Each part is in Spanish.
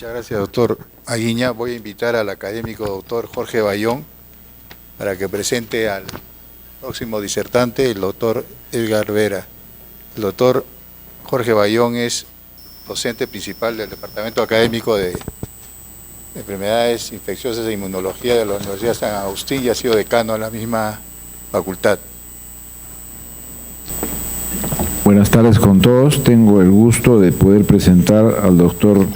Muchas gracias, doctor Aguiña. Voy a invitar al académico doctor Jorge Bayón para que presente al próximo disertante, el doctor Edgar Vera. El doctor Jorge Bayón es docente principal del Departamento Académico de Enfermedades Infecciosas e Inmunología de la Universidad de San Agustín y ha sido decano de la misma facultad. Buenas tardes con todos. Tengo el gusto de poder presentar al doctor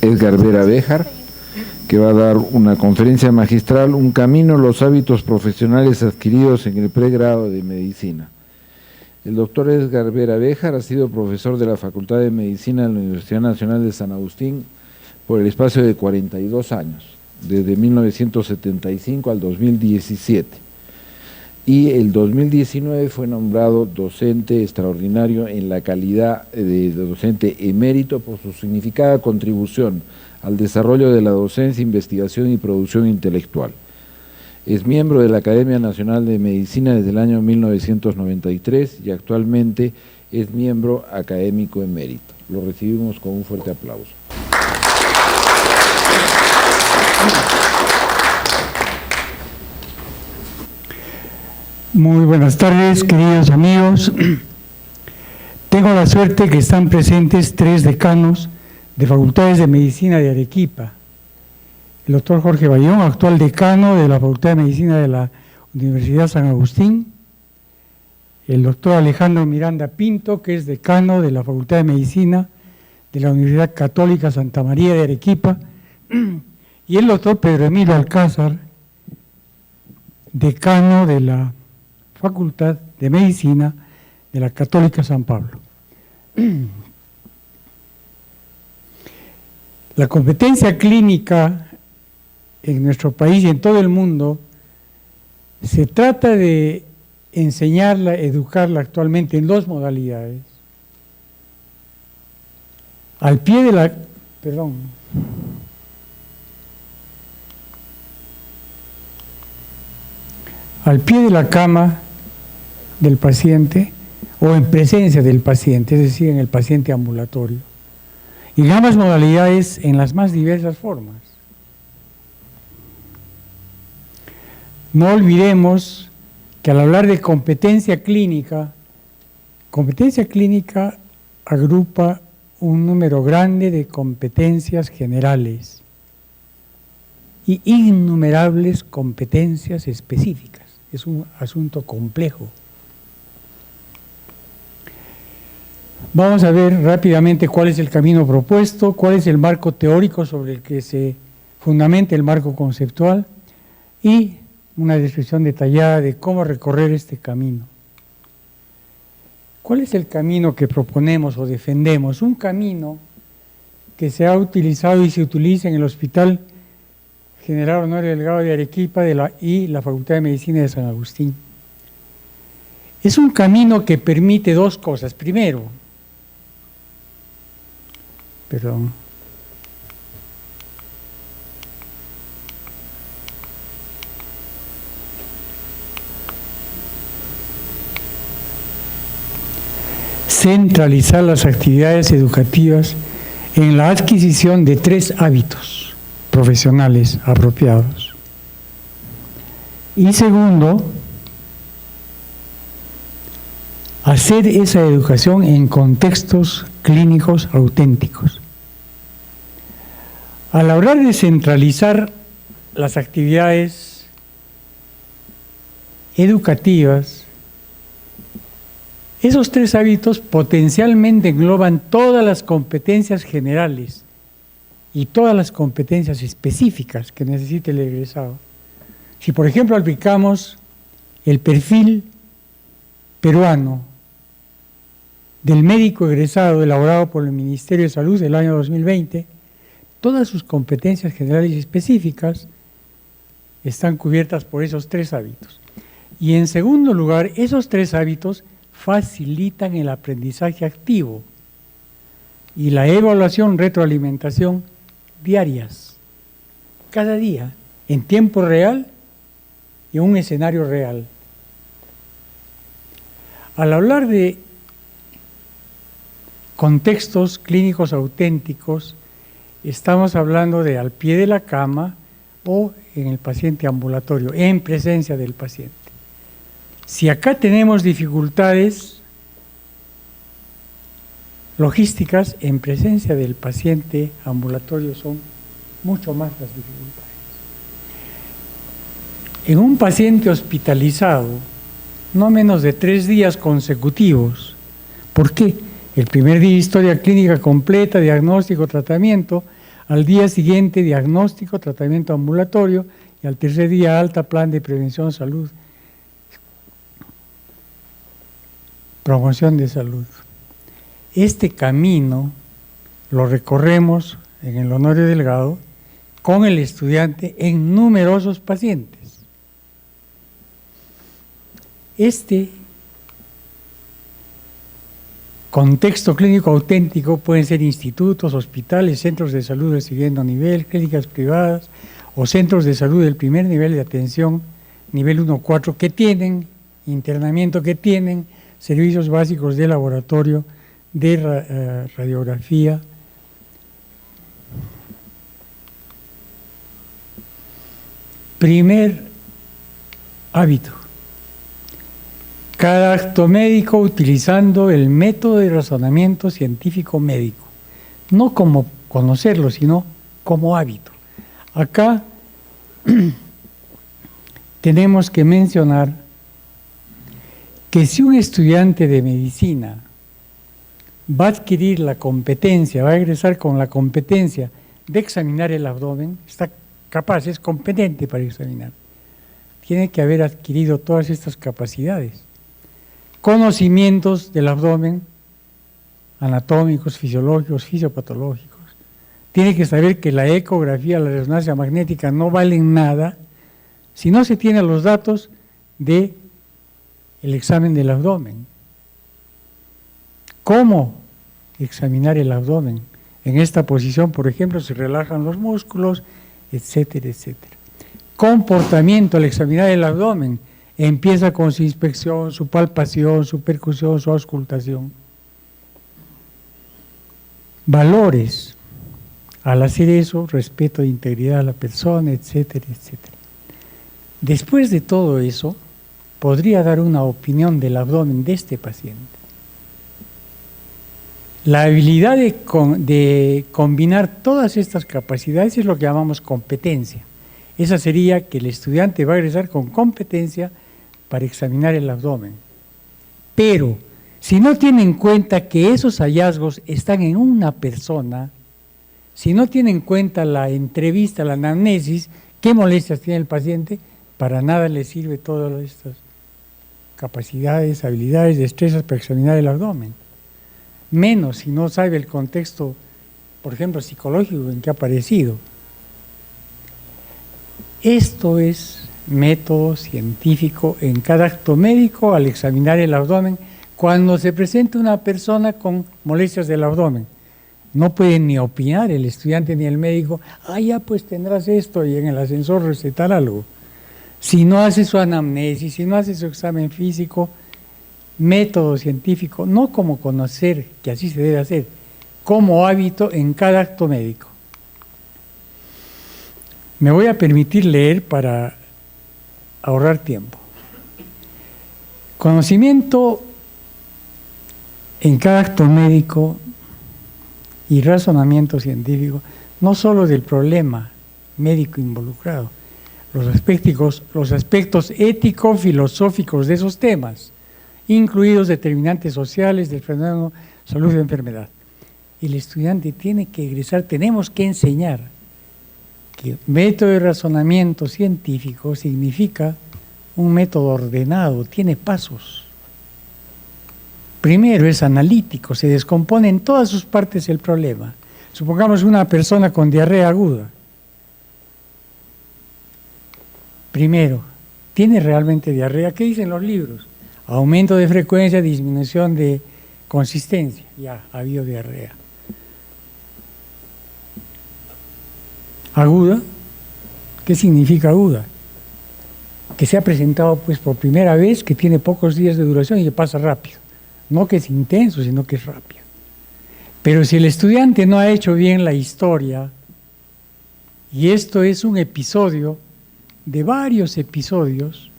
Edgar Vera Béjar, que va a dar una conferencia magistral, Un camino, los hábitos profesionales adquiridos en el pregrado de medicina. El doctor Edgar Vera Béjar ha sido profesor de la Facultad de Medicina de la Universidad Nacional de San Agustín por el espacio de 42 años, desde 1975 al 2017. Y el 2019 fue nombrado docente extraordinario en la calidad de docente emérito por su significada contribución al desarrollo de la docencia, investigación y producción intelectual. Es miembro de la Academia Nacional de Medicina desde el año 1993 y actualmente es miembro académico emérito. Lo recibimos con un fuerte aplauso. Muy buenas tardes, queridos amigos. Tengo la suerte que están presentes 3 decanos de Facultades de Medicina de Arequipa. El doctor Jorge Bayón, actual decano de la Facultad de Medicina de la Universidad San Agustín. El doctor Alejandro Miranda Pinto, que es decano de la Facultad de Medicina de la Universidad Católica Santa María de Arequipa. Y el doctor Pedro Emilio Alcázar, decano de la Facultad de Medicina de la Católica San Pablo. La competencia clínica en nuestro país y en todo el mundo se trata de enseñarla, educarla actualmente en 2 modalidades. Al pie de la, al pie de la cama del paciente o en presencia del paciente, es decir, en el paciente ambulatorio. Y ambas modalidades en las más diversas formas. No olvidemos que al hablar de competencia clínica agrupa un número grande de competencias generales y innumerables competencias específicas. Es un asunto complejo. Vamos a ver rápidamente cuál es el camino propuesto, cuál es el marco teórico sobre el que se fundamenta el marco conceptual y una descripción detallada de cómo recorrer este camino. ¿Cuál es el camino que proponemos o defendemos? Un camino que se ha utilizado y se utiliza en el Hospital General Honorio Delgado de Arequipa y la Facultad de Medicina de San Agustín. Es un camino que permite 2 cosas. Primero, centralizar las actividades educativas en la adquisición de 3 hábitos profesionales apropiados. Y segundo, hacer esa educación en contextos clínicos auténticos. Al hablar de centralizar las actividades educativas, esos 3 hábitos potencialmente engloban todas las competencias generales y todas las competencias específicas que necesite el egresado. Si, por ejemplo, aplicamos el perfil peruano del médico egresado elaborado por el Ministerio de Salud del año 2020, todas sus competencias generales y específicas están cubiertas por esos 3 hábitos. Y en segundo lugar, esos 3 hábitos facilitan el aprendizaje activo y la evaluación, retroalimentación diarias, cada día, en tiempo real y en un escenario real. Al hablar de contextos clínicos auténticos, estamos hablando de al pie de la cama o en el paciente ambulatorio, en presencia del paciente. Si acá tenemos dificultades logísticas, en presencia del paciente ambulatorio son mucho más las dificultades. En un paciente hospitalizado, no menos de 3 días consecutivos. ¿Por qué? El primer día historia clínica completa, diagnóstico, tratamiento, al día siguiente diagnóstico, tratamiento ambulatorio y al tercer día alta, plan de prevención, salud, promoción de salud. Este camino lo recorremos en el Honorio Delgado con el estudiante en numerosos pacientes. Este contexto clínico auténtico pueden ser institutos, hospitales, centros de salud del segundo nivel, clínicas privadas o centros de salud del primer nivel de atención, nivel 1-4, que tienen internamiento, que tienen servicios básicos de laboratorio, de radiografía. Primer hábito. Cada acto médico utilizando el método de razonamiento científico médico. No como conocerlo, sino como hábito. Acá tenemos que mencionar que si un estudiante de medicina va a adquirir la competencia, va a egresar con la competencia de examinar el abdomen, está capaz, es competente para examinar. Tiene que haber adquirido todas estas capacidades. Conocimientos del abdomen, anatómicos, fisiológicos, fisiopatológicos. Tiene que saber que la ecografía, la resonancia magnética no valen nada si no se tienen los datos del examen del abdomen. ¿Cómo examinar el abdomen? En esta posición, por ejemplo, se relajan los músculos, etcétera, etcétera. Comportamiento al examinar el abdomen. Empieza con su inspección, su palpación, su percusión, su auscultación. Valores. Al hacer eso, respeto e integridad a la persona, etcétera, etcétera. Después de todo eso, podría dar una opinión del abdomen de este paciente. La habilidad de combinar todas estas capacidades es lo que llamamos competencia. Esa sería que el estudiante va a egresar con competencia para examinar el abdomen. Pero, si no tiene en cuenta que esos hallazgos están en una persona, si no tiene en cuenta la entrevista, la anamnesis, qué molestias tiene el paciente, para nada le sirve todas estas capacidades, habilidades, destrezas para examinar el abdomen. Menos si no sabe el contexto, por ejemplo, psicológico en que ha aparecido. Esto es método científico en cada acto médico al examinar el abdomen cuando se presenta una persona con molestias del abdomen. No puede ni opinar el estudiante ni el médico, ya pues tendrás esto y en el ascensor recetar algo. Si no hace su anamnesis, si no hace su examen físico, método científico, no como conocer, que así se debe hacer, como hábito en cada acto médico. Me voy a permitir leer para ahorrar tiempo. Conocimiento en cada acto médico y razonamiento científico, no solo del problema médico involucrado, los aspectos ético-filosóficos de esos temas, incluidos determinantes sociales del fenómeno salud y enfermedad. El estudiante tiene que egresar, tenemos que enseñar que método de razonamiento científico significa un método ordenado, tiene pasos. Primero es analítico, se descompone en todas sus partes el problema. Supongamos una persona con diarrea aguda. Primero, ¿tiene realmente diarrea? ¿Qué dicen los libros? Aumento de frecuencia, disminución de consistencia. Ya, ha habido diarrea. Aguda, ¿qué significa aguda? Que se ha presentado pues por primera vez, que tiene pocos días de duración y que pasa rápido. No que es intenso, sino que es rápido. Pero si el estudiante no ha hecho bien la historia, y esto es un episodio de varios episodios,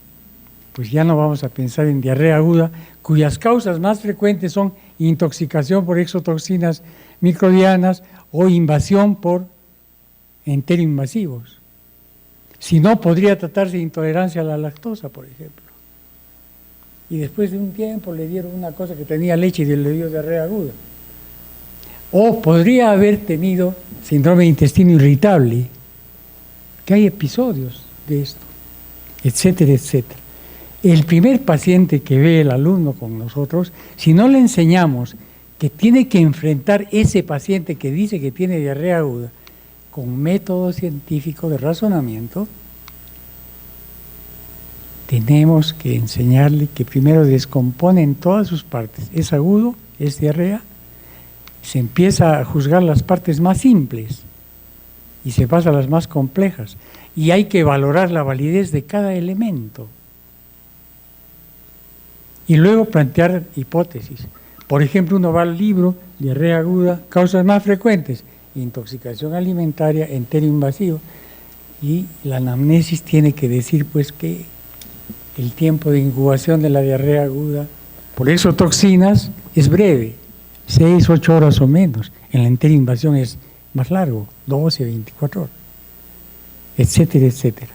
pues ya no vamos a pensar en diarrea aguda, cuyas causas más frecuentes son intoxicación por exotoxinas microbianas o invasión por enteroinvasivos. Si no, podría tratarse de intolerancia a la lactosa, por ejemplo. Y después de un tiempo le dieron una cosa que tenía leche y le dio diarrea aguda. O podría haber tenido síndrome de intestino irritable, que hay episodios de esto, etcétera, etcétera. El primer paciente que ve el alumno con nosotros, si no le enseñamos que tiene que enfrentar ese paciente que dice que tiene diarrea aguda con método científico de razonamiento, tenemos que enseñarle que primero descompone en todas sus partes. Es agudo, es diarrea, se empieza a juzgar las partes más simples y se pasa a las más complejas. Y hay que valorar la validez de cada elemento. Y luego plantear hipótesis. Por ejemplo, uno va al libro, diarrea aguda, causas más frecuentes, intoxicación alimentaria, enteroinvasiva, y la anamnesis tiene que decir pues que el tiempo de incubación de la diarrea aguda por exotoxinas es breve, 6, 8 horas o menos. En la enteroinvasión es más largo, 12, 24 horas, etcétera, etcétera.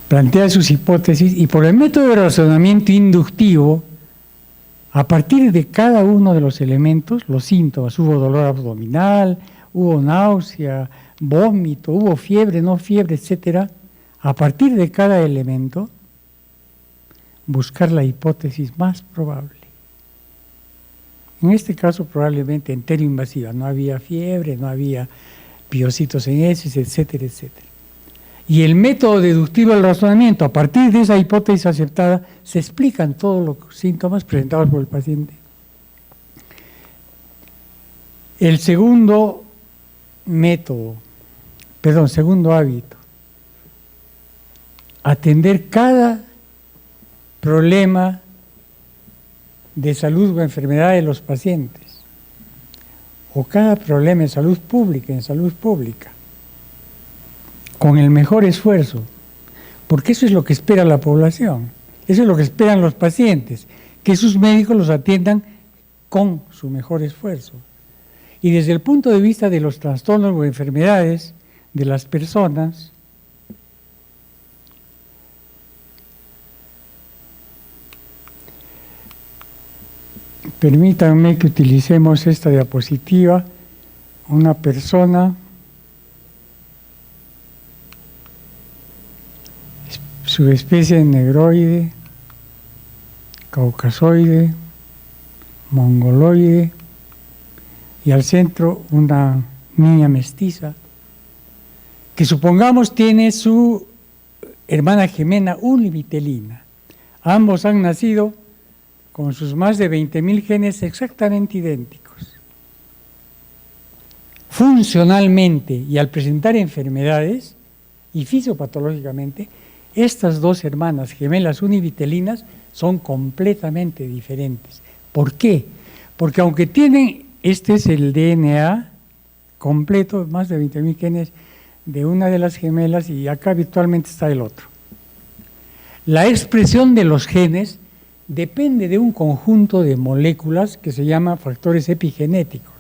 Plantea sus hipótesis y por el método de razonamiento inductivo, a partir de cada uno de los elementos, los síntomas, hubo dolor abdominal, hubo náusea, vómito, hubo fiebre, no fiebre, etcétera, a partir de cada elemento, buscar la hipótesis más probable. En este caso, probablemente enteroinvasiva, no había fiebre, no había piocitos en heces, etcétera, etcétera. Y el método deductivo del razonamiento, a partir de esa hipótesis aceptada, se explican todos los síntomas presentados por el paciente. El segundo segundo hábito, atender cada problema de salud o enfermedad de los pacientes, o cada problema en salud pública, con el mejor esfuerzo, porque eso es lo que espera la población, eso es lo que esperan los pacientes, que sus médicos los atiendan con su mejor esfuerzo. Y desde el punto de vista de los trastornos o enfermedades de las personas, permítanme que utilicemos esta diapositiva. Una persona, subespecie negroide, caucasoide, mongoloide, y al centro una niña mestiza, que supongamos tiene su hermana gemela univitelina. Ambos han nacido con sus más de 20.000 genes exactamente idénticos. Funcionalmente y al presentar enfermedades y fisiopatológicamente, estas dos hermanas gemelas univitelinas son completamente diferentes. ¿Por qué? Porque aunque tienen, este es el DNA completo, más de 20.000 genes de una de las gemelas y acá virtualmente está el otro. La expresión de los genes depende de un conjunto de moléculas que se llama factores epigenéticos.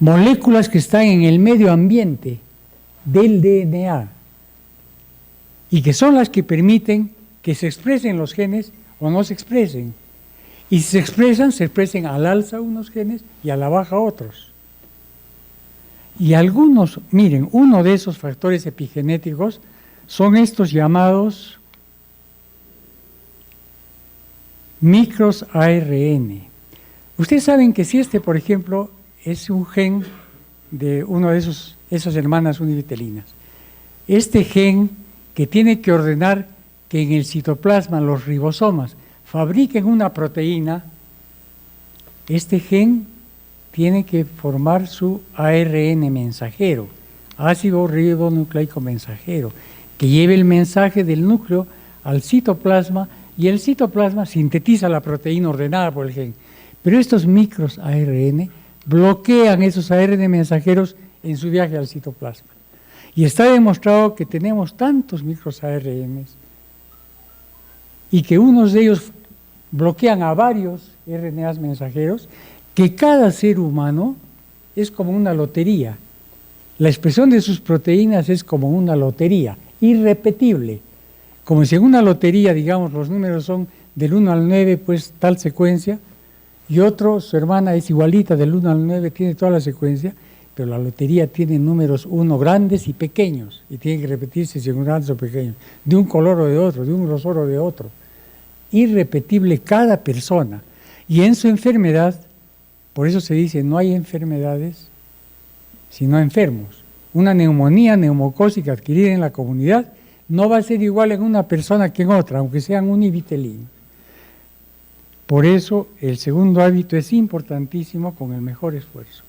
Moléculas que están en el medio ambiente del DNA y que son las que permiten que se expresen los genes o no se expresen. Y si se expresen al alza unos genes y a la baja otros. Y algunos, miren, uno de esos factores epigenéticos son estos llamados micros ARN. Ustedes saben que si por ejemplo, es un gen de uno de esas hermanas univitelinas, este gen que tiene que ordenar que en el citoplasma los ribosomas fabriquen una proteína, este gen tiene que formar su ARN mensajero, ácido ribonucleico mensajero, que lleve el mensaje del núcleo al citoplasma y el citoplasma sintetiza la proteína ordenada por el gen. Pero estos micros ARN bloquean esos ARN mensajeros en su viaje al citoplasma. Y está demostrado que tenemos tantos micros ARN y que unos de ellos bloquean a varios RNAs mensajeros, que cada ser humano es como una lotería. La expresión de sus proteínas es como una lotería, irrepetible. Como si en una lotería, digamos, los números son del 1 al 9, pues tal secuencia, y otro, su hermana es igualita, del 1 al 9, tiene toda la secuencia, pero la lotería tiene números 1 grandes y pequeños, y tienen que repetirse según grandes o pequeños, de un color o de otro, de un grosor o de otro. Irrepetible cada persona. Y en su enfermedad, por eso se dice, no hay enfermedades, sino enfermos. Una neumonía neumocócica adquirida en la comunidad no va a ser igual en una persona que en otra, aunque sean univitelinos. Por eso el segundo hábito es importantísimo, con el mejor esfuerzo.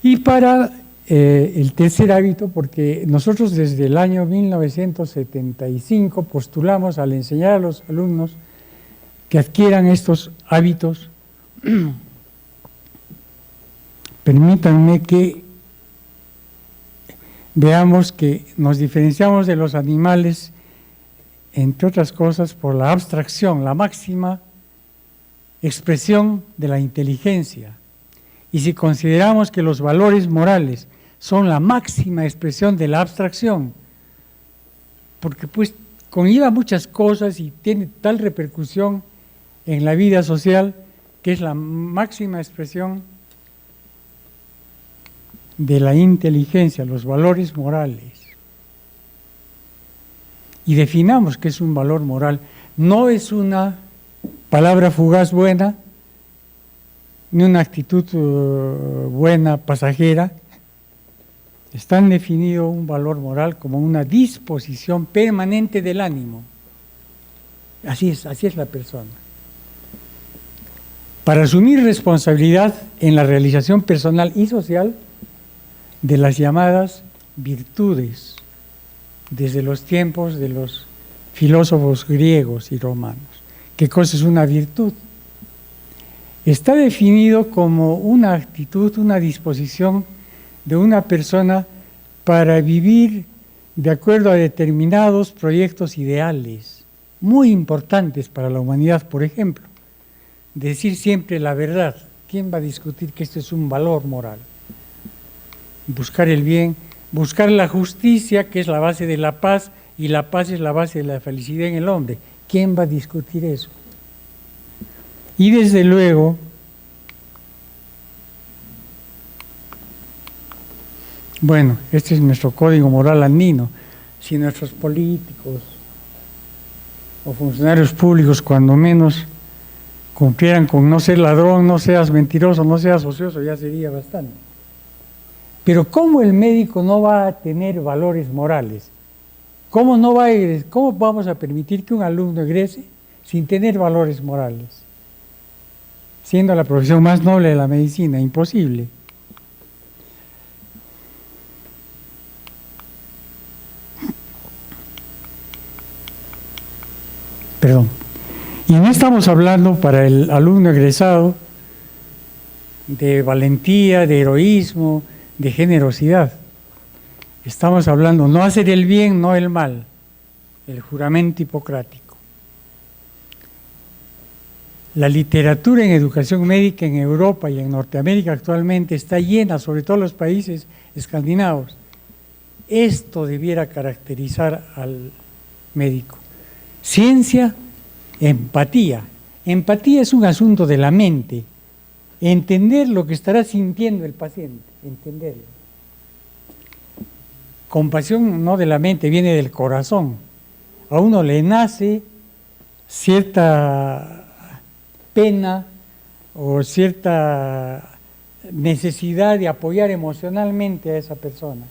Y para el tercer hábito, porque nosotros desde el año 1975 postulamos al enseñar a los alumnos que adquieran estos hábitos. Permítanme que veamos que nos diferenciamos de los animales, entre otras cosas, por la abstracción, la máxima expresión de la inteligencia. Y si consideramos que los valores morales son la máxima expresión de la abstracción, porque pues conlleva muchas cosas y tiene tal repercusión en la vida social, que es la máxima expresión de la inteligencia, los valores morales. Y definamos qué es un valor moral. No es una palabra fugaz buena, ni una actitud buena, pasajera. Está definido un valor moral como una disposición permanente del ánimo. Así es la persona. Para asumir responsabilidad en la realización personal y social de las llamadas virtudes, desde los tiempos de los filósofos griegos y romanos. ¿Qué cosa es una virtud? Está definido como una actitud, una disposición de una persona para vivir de acuerdo a determinados proyectos ideales, muy importantes para la humanidad. Por ejemplo, decir siempre la verdad. ¿Quién va a discutir que esto es un valor moral? Buscar el bien, buscar la justicia, que es la base de la paz, y la paz es la base de la felicidad en el hombre. ¿Quién va a discutir eso? Y desde luego, bueno, este es nuestro código moral andino. Si nuestros políticos o funcionarios públicos, cuando menos, cumplieran con no ser ladrón, no seas mentiroso, no seas ocioso, ya sería bastante. Pero ¿cómo el médico no va a tener valores morales? ¿Cómo vamos a permitir que un alumno egrese sin tener valores morales? Siendo la profesión más noble de la medicina, imposible. Perdón. Y no estamos hablando para el alumno egresado de valentía, de heroísmo, de generosidad. Estamos hablando no hacer el bien, no el mal, el juramento hipocrático. La literatura en educación médica en Europa y en Norteamérica actualmente está llena, sobre todo en los países escandinavos. Esto debiera caracterizar al médico. Ciencia, empatía. Empatía es un asunto de la mente. Entender lo que estará sintiendo el paciente, entenderlo. Compasión no de la mente, viene del corazón. A uno le nace cierta pena o cierta necesidad de apoyar emocionalmente a esa persona.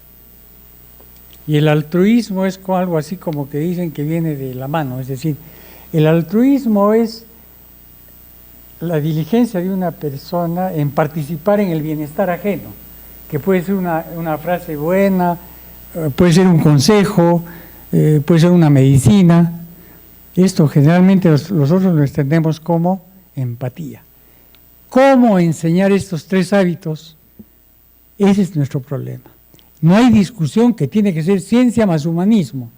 Y el altruismo es algo así como que dicen que viene de la mano, es decir, el altruismo es la diligencia de una persona en participar en el bienestar ajeno, que puede ser una frase buena, puede ser un consejo, puede ser una medicina. Esto generalmente nosotros lo entendemos como empatía. ¿Cómo enseñar estos 3 hábitos? Ese es nuestro problema. No hay discusión, que tiene que ser ciencia más humanismo.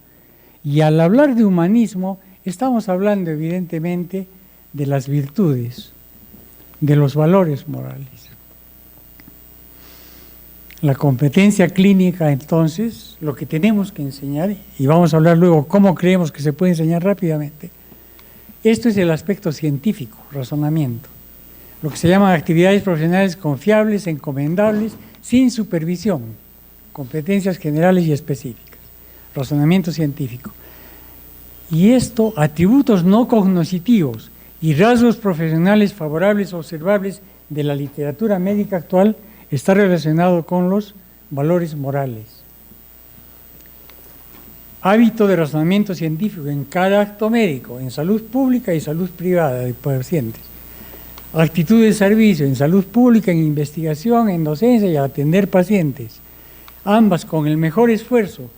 Y al hablar de humanismo, estamos hablando evidentemente de las virtudes, de los valores morales. La competencia clínica, entonces, lo que tenemos que enseñar, y vamos a hablar luego cómo creemos que se puede enseñar rápidamente, esto es el aspecto científico, razonamiento. Lo que se llaman actividades profesionales confiables, encomendables, sin supervisión, competencias generales y específicas, razonamiento científico. Y esto, atributos no cognoscitivos y rasgos profesionales favorables observables de la literatura médica actual, está relacionado con los valores morales. Hábito de razonamiento científico en cada acto médico, en salud pública y salud privada de pacientes. Actitud de servicio en salud pública, en investigación, en docencia y atender pacientes. Ambas con el mejor esfuerzo.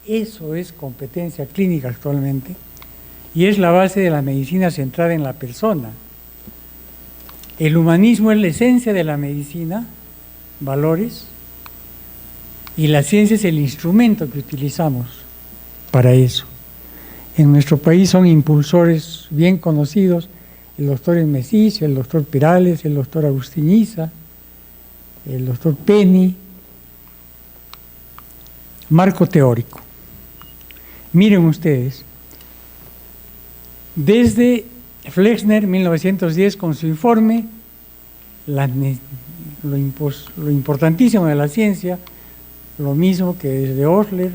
Eso es competencia clínica actualmente y es la base de la medicina centrada en la persona. El humanismo es la esencia de la medicina, valores, y la ciencia es el instrumento que utilizamos para eso. En nuestro país son impulsores bien conocidos el doctor Mesías, el doctor Perales, el doctor Agustiniza, el doctor Penny. Marco teórico. Miren ustedes, desde Flexner, 1910, con su informe, lo importantísimo de la ciencia, lo mismo que desde Osler,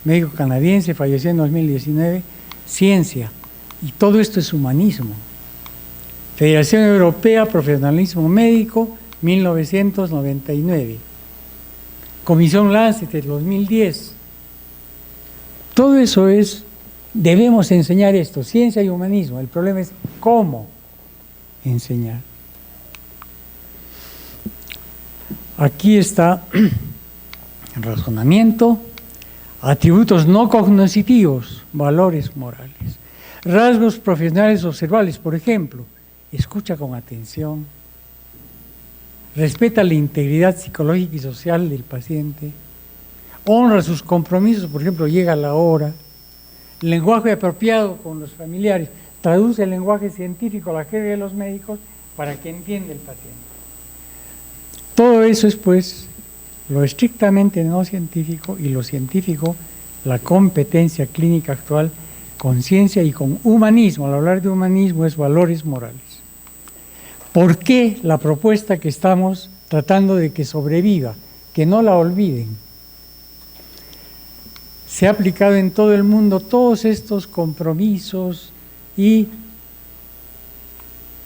médico canadiense, falleció en 2019, ciencia, y todo esto es humanismo. Federación Europea, Profesionalismo Médico, 1999. Comisión Lancet, 2010. Todo eso es, debemos enseñar esto, ciencia y humanismo. El problema es cómo enseñar. Aquí está el razonamiento, atributos no cognoscitivos, valores morales, rasgos profesionales observables, por ejemplo, escucha con atención, respeta la integridad psicológica y social del paciente, honra sus compromisos, por ejemplo, llega a la hora, lenguaje apropiado con los familiares, traduce el lenguaje científico a la jerga de los médicos para que entienda el paciente. Todo eso es, pues, lo estrictamente no científico, y lo científico, la competencia clínica actual, con ciencia y con humanismo. Al hablar de humanismo es valores morales. ¿Por qué la propuesta que estamos tratando de que sobreviva, que no la olviden? Se ha aplicado en todo el mundo todos estos compromisos y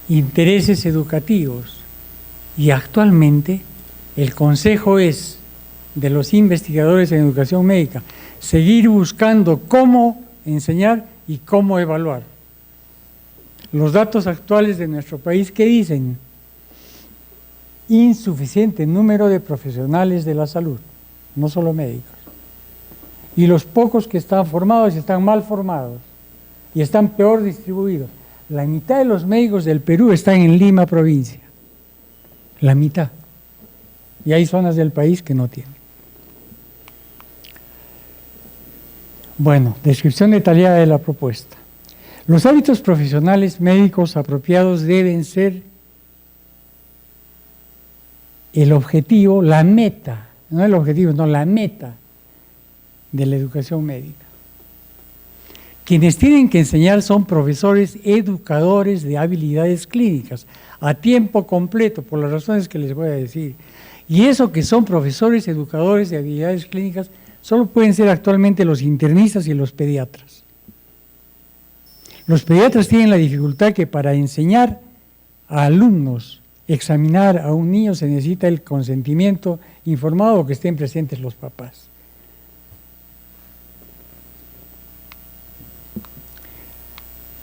intereses educativos, y actualmente el consejo es de los investigadores en educación médica seguir buscando cómo enseñar y cómo evaluar. Los datos actuales de nuestro país, ¿qué dicen? Insuficiente número de profesionales de la salud, no solo médicos. Y los pocos que están formados están mal formados y están peor distribuidos. La mitad de los médicos del Perú están en Lima, provincia. La mitad. Y hay zonas del país que no tienen. Bueno, descripción detallada de la propuesta. Los hábitos profesionales médicos apropiados deben ser el objetivo, la meta, no el objetivo, no, la meta de la educación médica. Quienes tienen que enseñar son profesores educadores de habilidades clínicas, a tiempo completo, por las razones que les voy a decir. Y eso que son profesores educadores de habilidades clínicas, solo pueden ser actualmente los internistas y los pediatras. Los pediatras tienen la dificultad que para enseñar a alumnos, examinar a un niño, se necesita el consentimiento informado o que estén presentes los papás.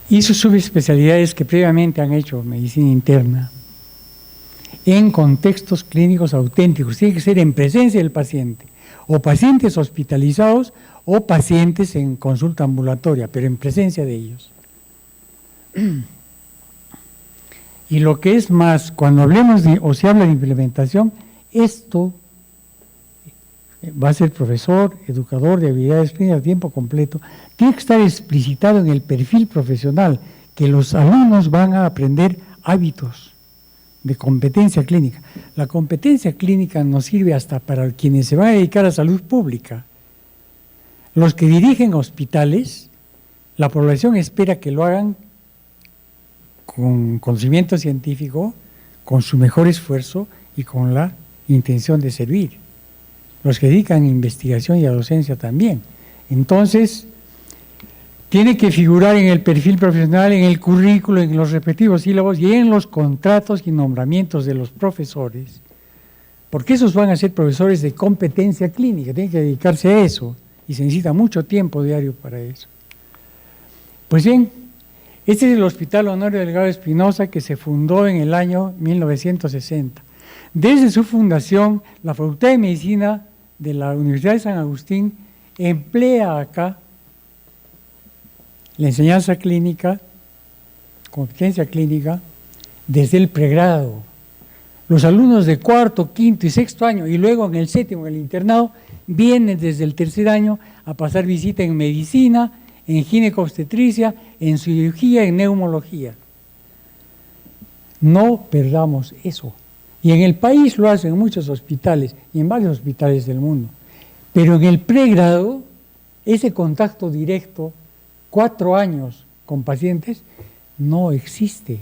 Y sus subespecialidades que previamente han hecho medicina interna en contextos clínicos auténticos. Tiene que ser en presencia del paciente, o pacientes hospitalizados o pacientes en consulta ambulatoria, pero en presencia de ellos. Y lo que es más, cuando hablemos o se habla de implementación, esto va a ser profesor, educador de habilidades plenas a tiempo completo, tiene que estar explicitado en el perfil profesional, que los alumnos van a aprender hábitos de competencia clínica. La competencia clínica nos sirve hasta para quienes se van a dedicar a salud pública. Los que dirigen hospitales, la población espera que lo hagan con conocimiento científico, con su mejor esfuerzo y con la intención de servir. Los que dedican a investigación y a docencia también. Entonces, tiene que figurar en el perfil profesional, en el currículo, en los respectivos sílabos y en los contratos y nombramientos de los profesores, porque esos van a ser profesores de competencia clínica, tienen que dedicarse a eso y se necesita mucho tiempo diario para eso. Pues bien, este es el Hospital Honorio Delgado Espinosa, que se fundó en el año 1960. Desde su fundación, la Facultad de Medicina de la Universidad de San Agustín emplea acá la enseñanza clínica, competencia clínica, desde el pregrado. Los alumnos de cuarto, quinto y sexto año, y luego en el séptimo, en el internado, vienen desde el tercer año a pasar visita en medicina, en ginecobstetricia, en cirugía, en neumología. No perdamos eso. Y en el país lo hacen muchos hospitales, y en varios hospitales del mundo. Pero en el pregrado, ese contacto directo, 4 años con pacientes, no existe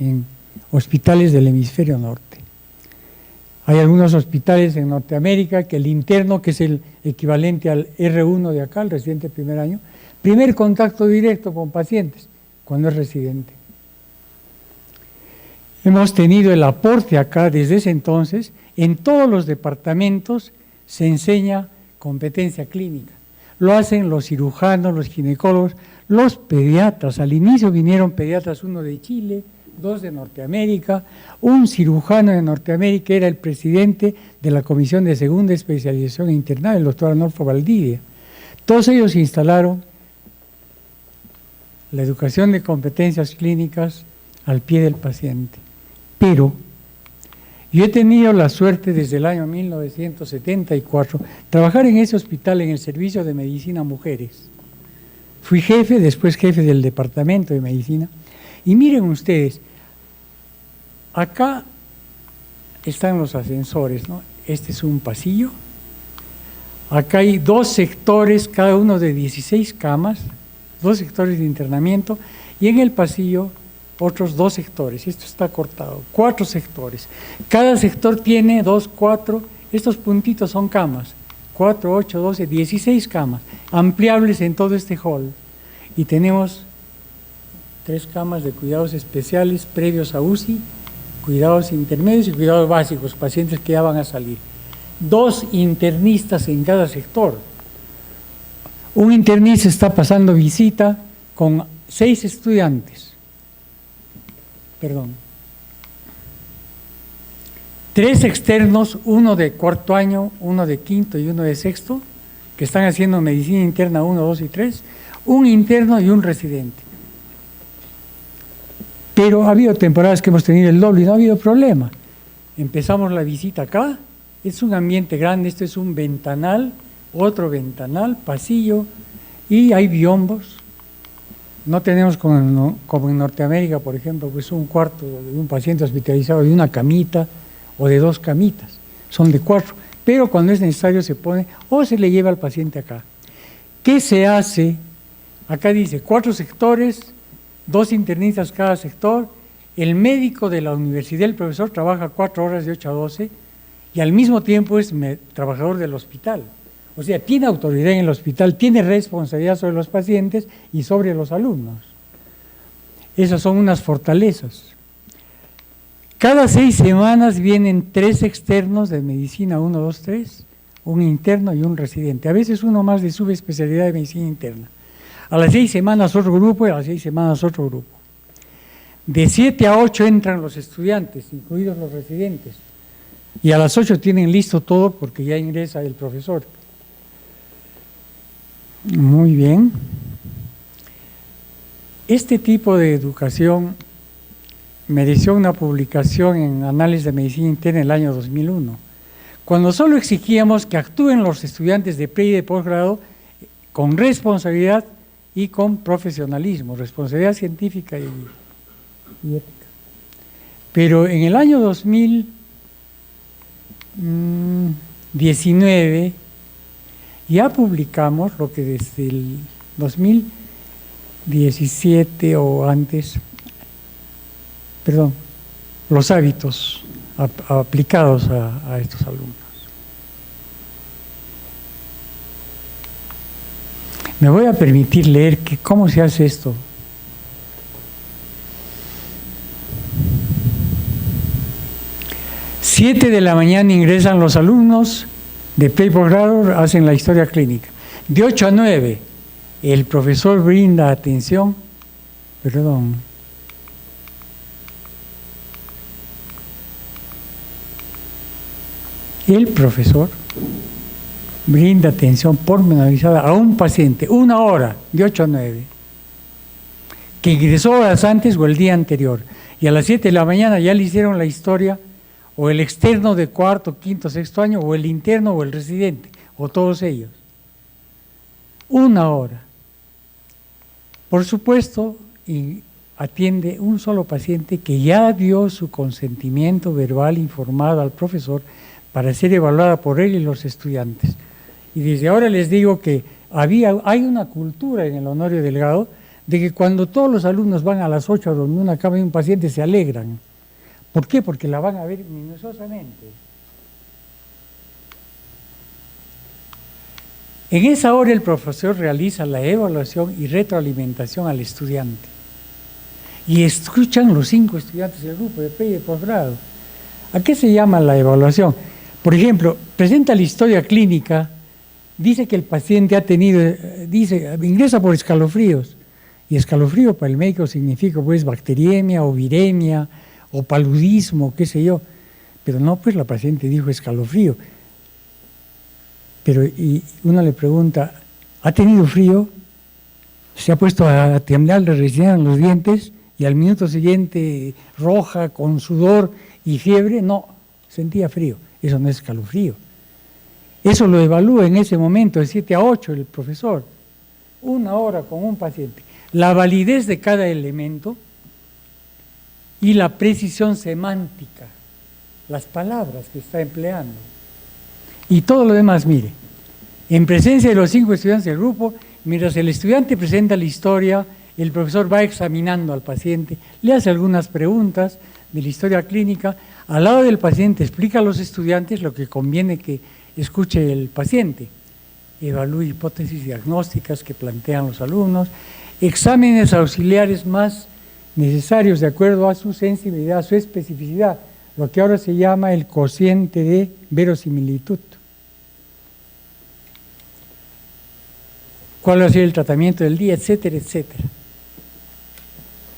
en hospitales del hemisferio norte. Hay algunos hospitales en Norteamérica que el interno, que es el equivalente al R1 de acá, el residente de primer año, primer contacto directo con pacientes cuando es residente. Hemos tenido el aporte acá desde ese entonces, en todos los departamentos se enseña competencia clínica. Lo hacen los cirujanos, los ginecólogos, los pediatras. Al inicio vinieron pediatras, uno de Chile, 2 de Norteamérica. Un cirujano de Norteamérica era el presidente de la Comisión de Segunda Especialización Internada, el doctor Arnolfo Valdivia. Todos ellos instalaron la educación de competencias clínicas al pie del paciente. Pero yo he tenido la suerte desde el año 1974 trabajar en ese hospital en el servicio de medicina mujeres. Fui jefe, después jefe del departamento de medicina. Y miren ustedes, acá están los ascensores, ¿no? Este es un pasillo. Acá hay 2 sectores, cada uno de 16 camas, 2 sectores de internamiento, y en el pasillo otros 2 sectores. Esto está cortado, 4 sectores. Cada sector tiene 2, 4, estos puntitos son camas, 4, 8, 12, 16 camas, ampliables en todo este hall. Y tenemos 3 camas de cuidados especiales previos a UCI, cuidados intermedios y cuidados básicos, pacientes que ya van a salir. 2 internistas en cada sector. Un internista está pasando visita con 6 estudiantes. 3 externos, uno de cuarto año, uno de quinto y uno de sexto, que están haciendo medicina interna 1, 2 y 3, un interno y un residente. Pero ha habido temporadas que hemos tenido el doble y no ha habido problema. Empezamos la visita acá, es un ambiente grande, esto es un ventanal, otro ventanal, pasillo, y hay biombos. No tenemos como en Norteamérica, por ejemplo, pues un cuarto de un paciente hospitalizado de una camita o de 2 camitas, son de 4, pero cuando es necesario se pone o se le lleva al paciente acá. ¿Qué se hace? Acá dice 4 sectores, 2 internistas cada sector, el médico de la universidad, el profesor, trabaja 4 horas de 8 a 12 y al mismo tiempo es trabajador del hospital. O sea, tiene autoridad en el hospital, tiene responsabilidad sobre los pacientes y sobre los alumnos. Esas son unas fortalezas. Cada 6 semanas vienen 3 externos de medicina 1, 2, 3, un interno y un residente. A veces uno más de subespecialidad de medicina interna. A las 6 semanas otro grupo y a las 6 semanas otro grupo. De 7 a 8 entran los estudiantes, incluidos los residentes. Y a las 8 tienen listo todo porque ya ingresa el profesor. Muy bien. Este tipo de educación mereció una publicación en Análisis de Medicina Interna en el año 2001, cuando solo exigíamos que actúen los estudiantes de pre y de posgrado con responsabilidad y con profesionalismo, responsabilidad científica y ética. Pero en el año 2019 ya publicamos lo que desde el 2017 o antes, los hábitos aplicados a estos alumnos. Me voy a permitir leer cómo se hace esto. Siete de la mañana ingresan los alumnos de pre y posgrado, hacen la historia clínica. De 8 a 9, el profesor brinda atención, el profesor brinda atención pormenorizada a un paciente, 1 hora, de 8 a 9, que ingresó horas antes o el día anterior, y a las 7 de la mañana ya le hicieron la historia, o el externo de cuarto, quinto, sexto año, o el interno o el residente, o todos ellos. 1 hora. Por supuesto, y atiende un solo paciente que ya dio su consentimiento verbal informado al profesor para ser evaluada por él y los estudiantes. Y desde ahora les digo que hay una cultura en el Honorio Delgado de que cuando todos los alumnos van a las 8 a donde una cama y un paciente se alegran. ¿Por qué? Porque la van a ver minuciosamente. En esa hora el profesor realiza la evaluación y retroalimentación al estudiante. Y escuchan los 5 estudiantes del grupo de pre y de posgrado. ¿A qué se llama la evaluación? Por ejemplo, presenta la historia clínica, dice que el paciente ha tenido, ingresa por escalofríos. Y escalofrío para el médico significa pues bacteriemia o viremia, o paludismo, qué sé yo, pero no, pues la paciente dijo escalofrío. Pero y uno le pregunta, ¿ha tenido frío? ¿Se ha puesto a temblar, le rechinan los dientes y al minuto siguiente roja, con sudor y fiebre? No, sentía frío, eso no es escalofrío. Eso lo evalúa en ese momento, de 7 a 8 el profesor, 1 hora con un paciente. La validez de cada elemento y la precisión semántica, las palabras que está empleando. Y todo lo demás, mire, en presencia de los 5 estudiantes del grupo, mientras el estudiante presenta la historia, el profesor va examinando al paciente, le hace algunas preguntas de la historia clínica, al lado del paciente explica a los estudiantes lo que conviene que escuche el paciente, evalúa hipótesis diagnósticas que plantean los alumnos, exámenes auxiliares más necesarios de acuerdo a su sensibilidad, a su especificidad, lo que ahora se llama el cociente de verosimilitud. ¿Cuál va a ser el tratamiento del día? Etcétera, etcétera.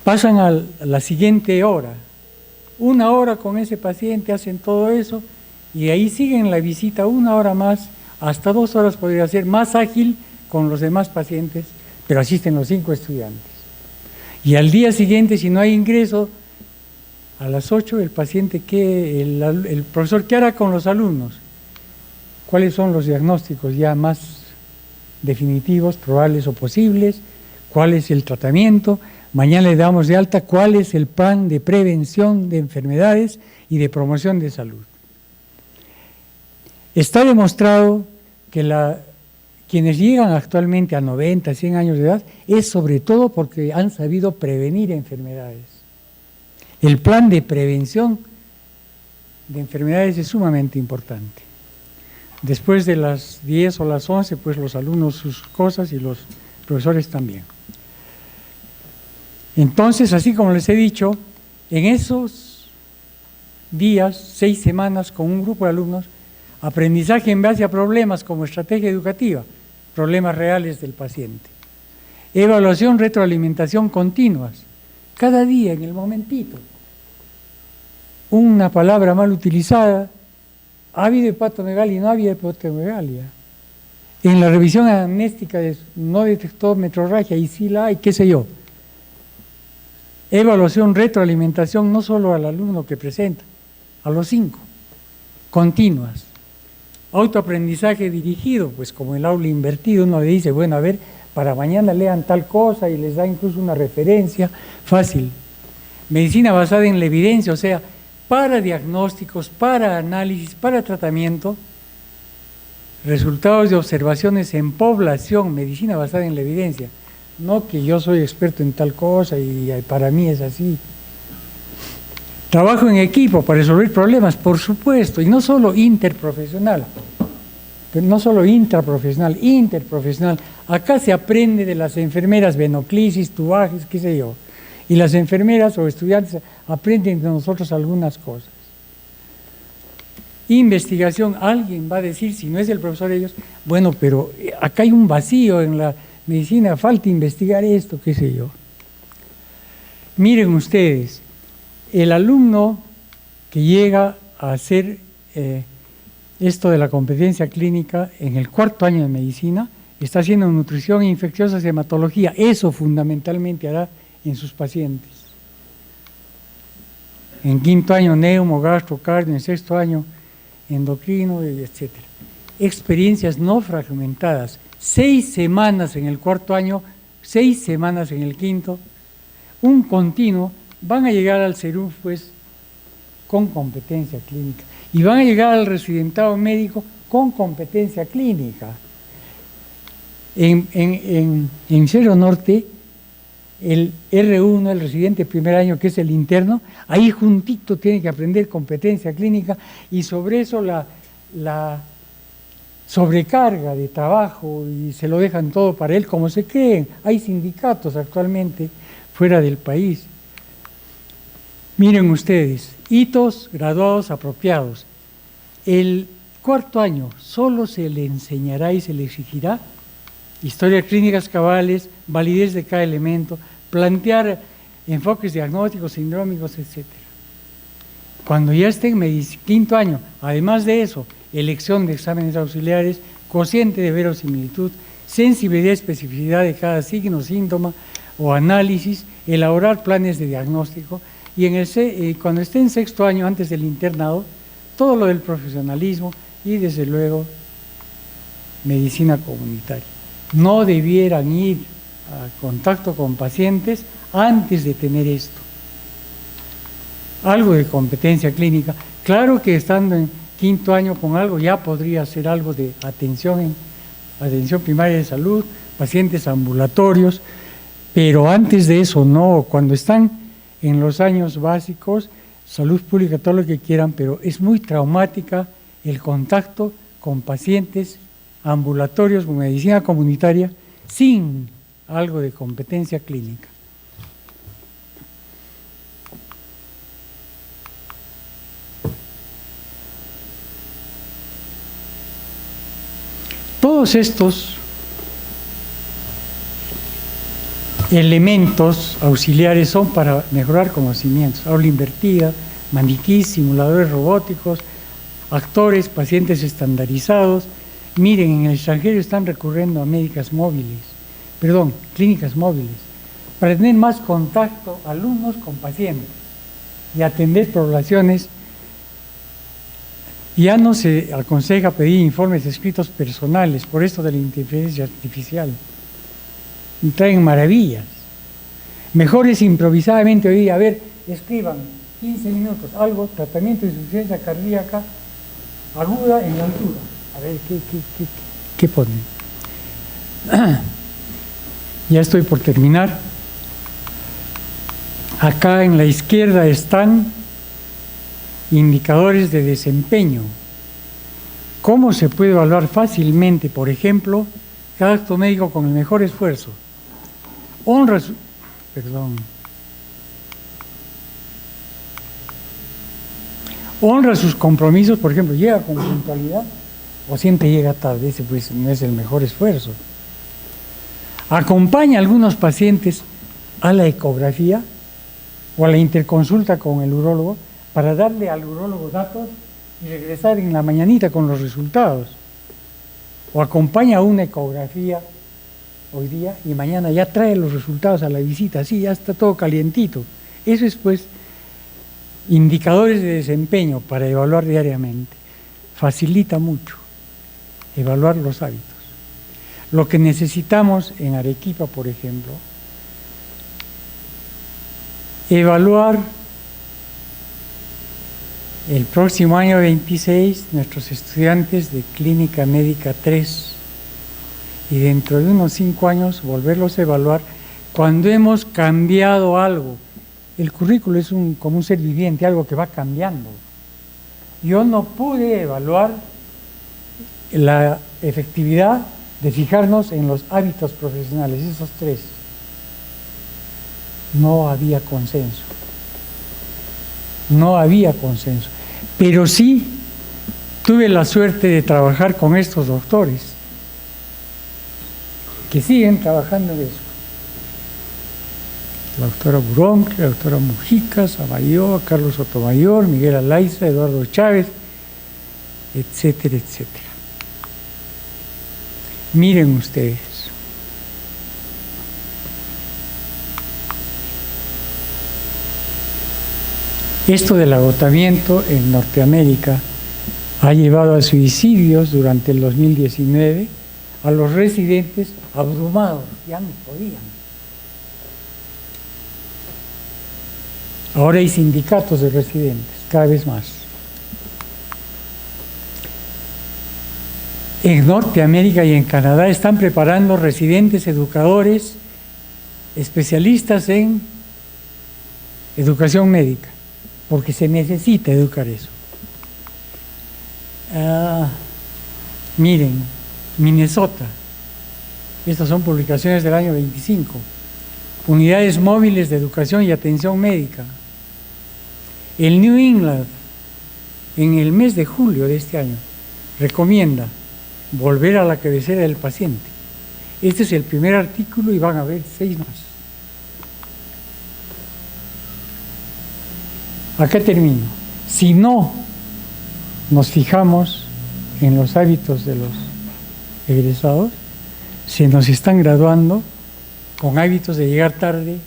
Pasan a la siguiente hora, 1 hora con ese paciente, hacen todo eso y ahí siguen la visita 1 hora más, hasta 2 horas podría ser más ágil con los demás pacientes, pero asisten los 5 estudiantes. Y al día siguiente, si no hay ingreso, a las 8 el paciente, el profesor, ¿qué hará con los alumnos? ¿Cuáles son los diagnósticos ya más definitivos, probables o posibles? ¿Cuál es el tratamiento? Mañana le damos de alta cuál es el plan de prevención de enfermedades y de promoción de salud. Está demostrado que quienes llegan actualmente a 90, 100 años de edad es sobre todo porque han sabido prevenir enfermedades. El plan de prevención de enfermedades es sumamente importante. Después de las 10 o las 11, pues los alumnos sus cosas y los profesores también. Entonces, así como les he dicho, en esos días, 6 semanas con un grupo de alumnos, aprendizaje en base a problemas como estrategia educativa, problemas reales del paciente. Evaluación, retroalimentación continuas, cada día en el momentito. Una palabra mal utilizada, ha habido hepatomegalia y no había hepatomegalia. En la revisión anamnéstica no detectó metrorragia y sí la hay, qué sé yo. Evaluación, retroalimentación, no solo al alumno que presenta, a los 5, continuas. Autoaprendizaje dirigido, pues como el aula invertido, uno le dice, bueno, a ver, para mañana lean tal cosa y les da incluso una referencia, fácil. Medicina basada en la evidencia, o sea, para diagnósticos, para análisis, para tratamiento, resultados de observaciones en población, medicina basada en la evidencia. No que yo soy experto en tal cosa y para mí es así. Trabajo en equipo para resolver problemas, por supuesto, y no solo interprofesional, pero no solo intraprofesional, interprofesional. Acá se aprende de las enfermeras, venoclisis, tubajes, qué sé yo. Y las enfermeras o estudiantes aprenden de nosotros algunas cosas. Investigación, alguien va a decir, si no es el profesor de ellos, bueno, pero acá hay un vacío en la medicina, falta investigar esto, qué sé yo. Miren ustedes, el alumno que llega a hacer esto de la competencia clínica en el 4º año de medicina, está haciendo nutrición infecciosa, hematología, eso fundamentalmente hará en sus pacientes. En 5º año neumo, gastro, cardio, en 6º año endocrino, etc. Experiencias no fragmentadas, 6 semanas en el 4º año, 6 semanas en el 5º, un continuo, van a llegar al CERUF pues con competencia clínica y van a llegar al residentado médico con competencia clínica. En Cerro Norte, el R1, el residente primer año, que es el interno, ahí juntito tiene que aprender competencia clínica y sobre eso la sobrecarga de trabajo y se lo dejan todo para él, como se creen. Hay sindicatos actualmente fuera del país. Miren ustedes, hitos graduados apropiados. El 4º año solo se le enseñará y se le exigirá historia clínicas cabales, validez de cada elemento, plantear enfoques diagnósticos, sindrómicos, etc. Cuando ya esté en 5º año, además de eso, elección de exámenes auxiliares, cociente de verosimilitud, sensibilidad y especificidad de cada signo, síntoma o análisis, elaborar planes de diagnóstico y cuando esté en 6º año, antes del internado, todo lo del profesionalismo y desde luego medicina comunitaria. No debieran ir a contacto con pacientes antes de tener esto. Algo de competencia clínica. Claro que estando en 5º año con algo ya podría ser algo de atención primaria de salud, pacientes ambulatorios, pero antes de eso no. Cuando están en los años básicos, salud pública, todo lo que quieran, pero es muy traumática el contacto con pacientes ambulatorios con medicina comunitaria sin algo de competencia clínica. Todos estos elementos auxiliares son para mejorar conocimientos, aula invertida, maniquís, simuladores robóticos, actores, pacientes estandarizados. Miren, en el extranjero están recurriendo a clínicas móviles, para tener más contacto alumnos con pacientes y atender poblaciones. Ya no se aconseja pedir informes escritos personales por esto de la inteligencia artificial. Y traen maravillas. Mejor es improvisadamente hoy, a ver, escriban 15 minutos, algo, tratamiento de insuficiencia cardíaca aguda en la altura. A ver, ¿qué ponen? Ya estoy por terminar. Acá en la izquierda están indicadores de desempeño. ¿Cómo se puede evaluar fácilmente, por ejemplo, cada acto médico con el mejor esfuerzo? Honra sus compromisos, por ejemplo, llega con puntualidad o siempre llega tarde, ese pues no es el mejor esfuerzo. Acompaña a algunos pacientes a la ecografía o a la interconsulta con el urólogo para darle al urólogo datos y regresar en la mañanita con los resultados. O acompaña a una ecografía hoy día y mañana ya trae los resultados a la visita, así ya está todo calientito. Eso es, pues, indicadores de desempeño para evaluar diariamente. Facilita mucho evaluar los hábitos. Lo que necesitamos en Arequipa, por ejemplo, evaluar el próximo año 26 nuestros estudiantes de Clínica Médica 3 y dentro de unos 5 años volverlos a evaluar cuando hemos cambiado algo. El currículo es como un ser viviente, algo que va cambiando. Yo no pude evaluar la efectividad de fijarnos en los hábitos profesionales, esos 3. No había consenso. No había consenso. Pero sí tuve la suerte de trabajar con estos doctores que siguen trabajando en eso. La doctora Burón, la doctora Mujica, Samayoa, Carlos Sotomayor, Miguel Alaiza, Eduardo Chávez, etcétera, etcétera. Miren ustedes. Esto del agotamiento en Norteamérica ha llevado a suicidios durante el 2019 a los residentes abrumados, ya no podían. Ahora hay sindicatos de residentes, cada vez más. En Norteamérica y en Canadá están preparando residentes educadores, especialistas en educación médica, porque se necesita educar eso. Miren, Minnesota, estas son publicaciones del año 25, unidades móviles de educación y atención médica. El New England, en el mes de julio de este año, recomienda volver a la cabecera del paciente. Este es el primer artículo y van a ver 6 más. Acá termino. Si no nos fijamos en los hábitos de los egresados, se nos están graduando con hábitos de llegar tarde,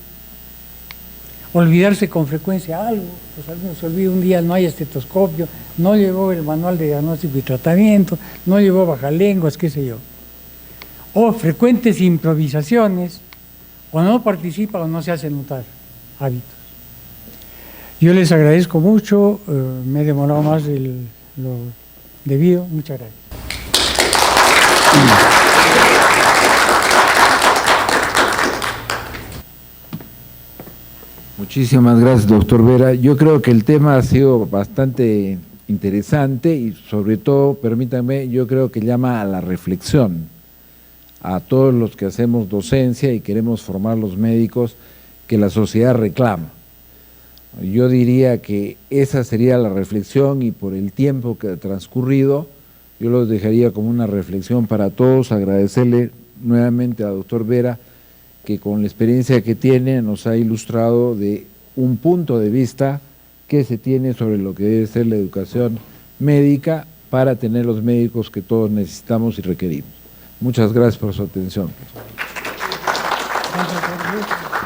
olvidarse con frecuencia algo, pues algunos se olvida un día, no hay estetoscopio, no llevó el manual de diagnóstico y tratamiento, no llevó bajalenguas, qué sé yo. O frecuentes improvisaciones, o no participa o no se hace notar hábitos. Yo les agradezco mucho, me he demorado más de lo debido, muchas gracias. Muchísimas gracias, doctor Vera. Yo creo que el tema ha sido bastante interesante y sobre todo, permítanme, yo creo que llama a la reflexión a todos los que hacemos docencia y queremos formar los médicos que la sociedad reclama. Yo diría que esa sería la reflexión y por el tiempo que ha transcurrido, yo los dejaría como una reflexión para todos, agradecerle nuevamente al doctor Vera que con la experiencia que tiene nos ha ilustrado de un punto de vista que se tiene sobre lo que debe ser la educación médica para tener los médicos que todos necesitamos y requerimos. Muchas gracias por su atención. Gracias.